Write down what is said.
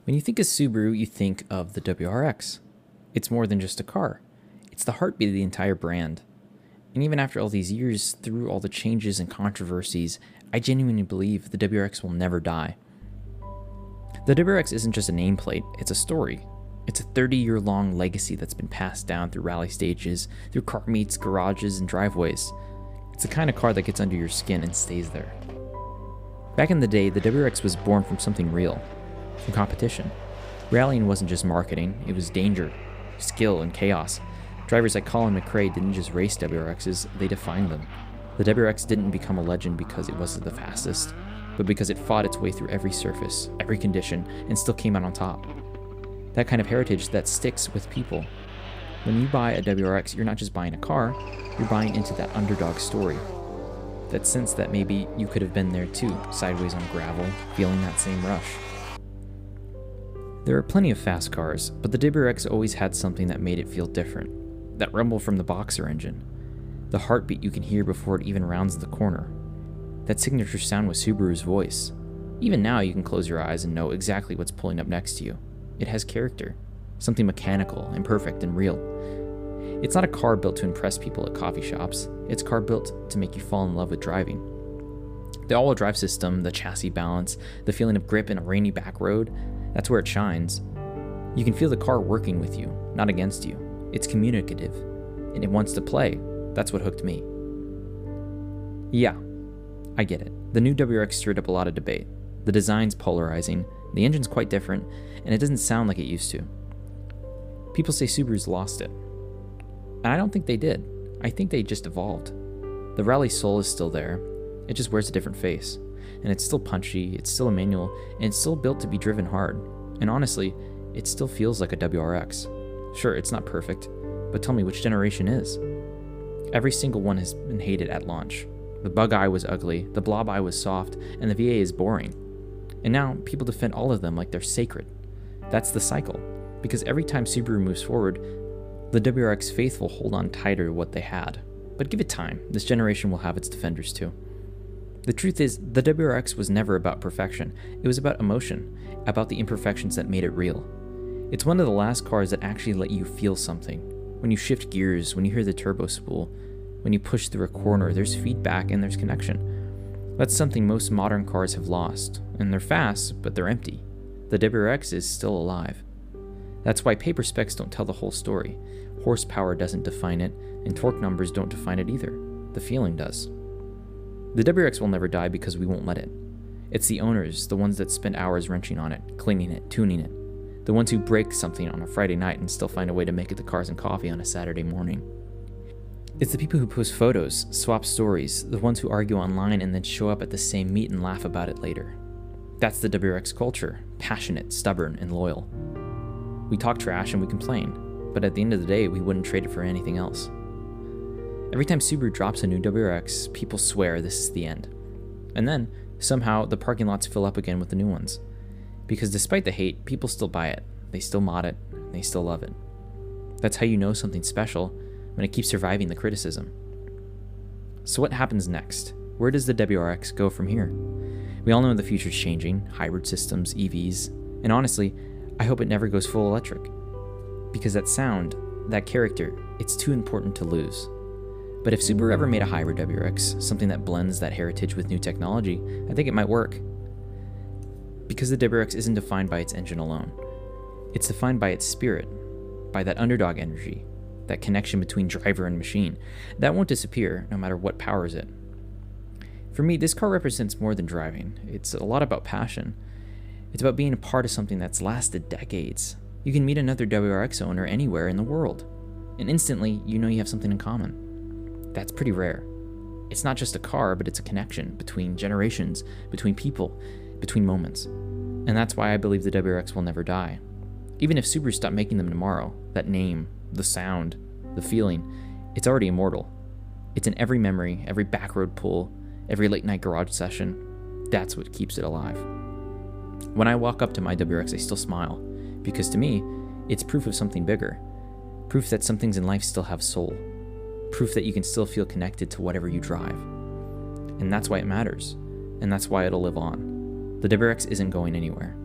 When you think of Subaru, you think of the WRX. It's more than just a car. It's the heartbeat of the entire brand. And even after all these years, through all the changes and controversies, I genuinely believe the WRX will never die. The WRX isn't just a nameplate, it's a story. It's a 30-year-long legacy that's been passed down through rally stages, through car meets, garages, and driveways. It's the kind of car that gets under your skin and stays there. Back in the day, the WRX was born from something real, from competition. Rallying wasn't just marketing, it was danger, skill, and chaos. Drivers like Colin McRae didn't just race WRXs, they defined them. The WRX didn't become a legend because it wasn't the fastest, but because it fought its way through every surface, every condition, and still came out on top. That kind of heritage that sticks with people. When you buy a WRX, you're not just buying a car, you're buying into that underdog story. That sense that maybe you could have been there too, sideways on gravel, feeling that same rush. There are plenty of fast cars, but the WRX always had something that made it feel different. That rumble from the boxer engine. The heartbeat you can hear before it even rounds the corner. That signature sound with Subaru's voice. Even now you can close your eyes and know exactly what's pulling up next to you. It has character. Something mechanical, imperfect, and real. It's not a car built to impress people at coffee shops. It's a car built to make you fall in love with driving. The all-wheel drive system, the chassis balance, the feeling of grip in a rainy back road, that's where it shines. You can feel the car working with you, not against you. It's communicative, and it wants to play. That's what hooked me. Yeah, I get it. The new WRX stirred up a lot of debate. The design's polarizing, the engine's quite different, and it doesn't sound like it used to. People say Subaru's lost it. And I don't think they did. I think they just evolved. The rally soul is still there. It just wears a different face. And it's still punchy, it's still a manual, and it's still built to be driven hard. And honestly, it still feels like a WRX. Sure, it's not perfect, but tell me which generation is? Every single one has been hated at launch. The bug eye was ugly, the blob eye was soft, and the VA is boring. And now, people defend all of them like they're sacred. That's the cycle, because every time Subaru moves forward, the WRX faithful hold on tighter to what they had. But give it time, this generation will have its defenders too. The truth is, the WRX was never about perfection. It was about emotion, about the imperfections that made it real. It's one of the last cars that actually let you feel something. When you shift gears, when you hear the turbo spool, when you push through a corner, there's feedback and there's connection. That's something most modern cars have lost, and they're fast, but they're empty. The WRX is still alive. That's why paper specs don't tell the whole story. Horsepower doesn't define it, and torque numbers don't define it either. The feeling does. The WRX will never die because we won't let it. It's the owners, the ones that spend hours wrenching on it, cleaning it, tuning it. The ones who break something on a Friday night and still find a way to make it to Cars and Coffee on a Saturday morning. It's the people who post photos, swap stories, the ones who argue online and then show up at the same meet and laugh about it later. That's the WRX culture, passionate, stubborn, and loyal. We talk trash and we complain, but at the end of the day, we wouldn't trade it for anything else. Every time Subaru drops a new WRX, people swear this is the end. And then, somehow, the parking lots fill up again with the new ones. Because despite the hate, people still buy it, they still mod it, and they still love it. That's how you know something's special, when it keeps surviving the criticism. So what happens next? Where does the WRX go from here? We all know the future's changing, hybrid systems, EVs, and honestly, I hope it never goes full electric. Because that sound, that character, it's too important to lose. But if Subaru ever made a hybrid WRX, something that blends that heritage with new technology, I think it might work. Because the WRX isn't defined by its engine alone. It's defined by its spirit, by that underdog energy, that connection between driver and machine. That won't disappear, no matter what powers it. For me, this car represents more than driving. It's a lot about passion. It's about being a part of something that's lasted decades. You can meet another WRX owner anywhere in the world, and instantly, you know you have something in common. That's pretty rare. It's not just a car, but it's a connection between generations, between people, between moments. And that's why I believe the WRX will never die. Even if Subaru stopped making them tomorrow, that name, the sound, the feeling, it's already immortal. It's in every memory, every backroad pull, every late night garage session. That's what keeps it alive. When I walk up to my WRX, I still smile, because to me, it's proof of something bigger. Proof that some things in life still have soul. Proof that you can still feel connected to whatever you drive. And that's why it matters, and that's why it'll live on. The WRX isn't going anywhere.